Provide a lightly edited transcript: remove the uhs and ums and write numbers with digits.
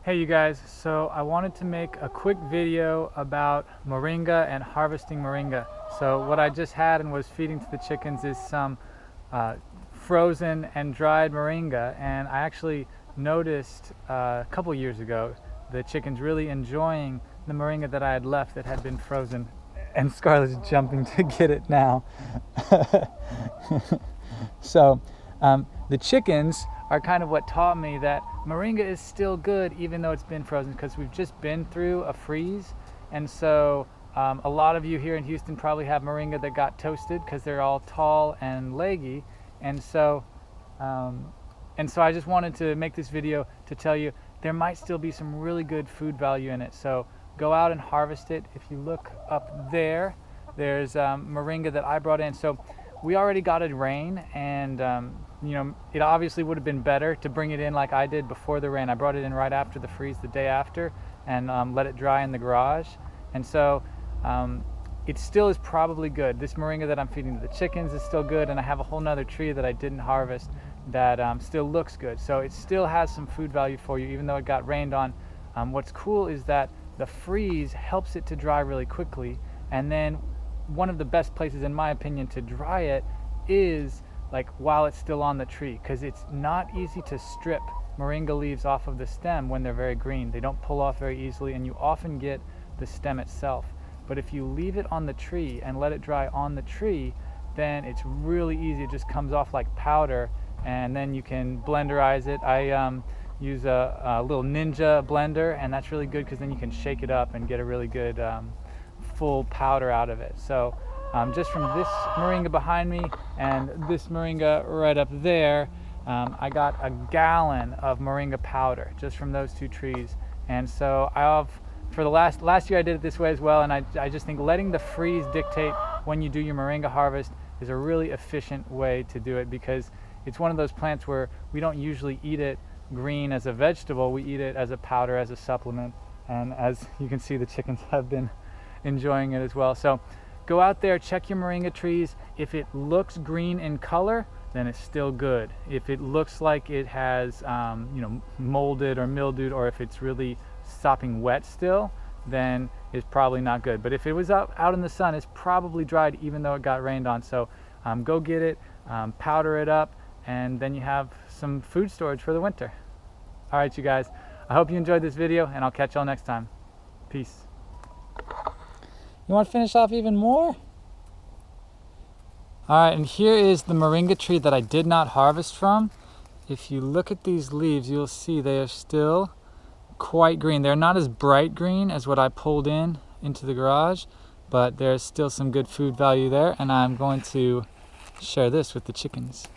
Hey you guys, so I wanted to make a quick video about moringa and harvesting moringa. So what I just had and was feeding to the chickens is some frozen and dried moringa, and I actually noticed a couple years ago the chickens really enjoying the moringa that I had left that had been frozen, and Scarlett's jumping to get it now. So the chickens are kind of what taught me that moringa is still good even though it's been frozen, because we've just been through a freeze. And so a lot of you here in Houston probably have moringa that got toasted because they're all tall and leggy. And so I just wanted to make this video to tell you there might still be some really good food value in it. So go out and harvest it. If you look up there, there's moringa that I brought in. So we already got it rain, and you know, it obviously would have been better to bring it in like I did before the rain. I brought it in right after the freeze, the day after, and let it dry in the garage. And so it still is probably good. This moringa that I'm feeding to the chickens is still good, and I have a whole nother tree that I didn't harvest that still looks good. So it still has some food value for you even though it got rained on. What's cool is that the freeze helps it to dry really quickly, and then one of the best places in my opinion to dry it is like while it's still on the tree, because it's not easy to strip moringa leaves off of the stem when they're very green. They don't pull off very easily, and you often get the stem itself. But if you leave it on the tree and let it dry on the tree, then it's really easy. It just comes off like powder, and then you can blenderize it. I use a little Ninja blender, and that's really good because then you can shake it up and get a really good full powder out of it. So just from this moringa behind me and this moringa right up there, I got a gallon of moringa powder just from those two trees. And so I have, for the last year I did it this way as well, and I just think letting the freeze dictate when you do your moringa harvest is a really efficient way to do it, because it's one of those plants where we don't usually eat it green as a vegetable. We eat it as a powder, as a supplement, and as you can see, the chickens have been enjoying it as well. So go out there, check your moringa trees. If it looks green in color, then it's still good. If it looks like it has you know, molded or mildewed, or if it's really sopping wet still, then it's probably not good. But if it was out in the sun, it's probably dried even though it got rained on. So go get it, powder it up, and then you have some food storage for the winter. All right, you guys, I hope you enjoyed this video, and I'll catch y'all next time. Peace. You want to finish off even more? All right, and here is the moringa tree that I did not harvest from. If you look at these leaves, you'll see they are still quite green. They're not as bright green as what I pulled into the garage, but there's still some good food value there, and I'm going to share this with the chickens.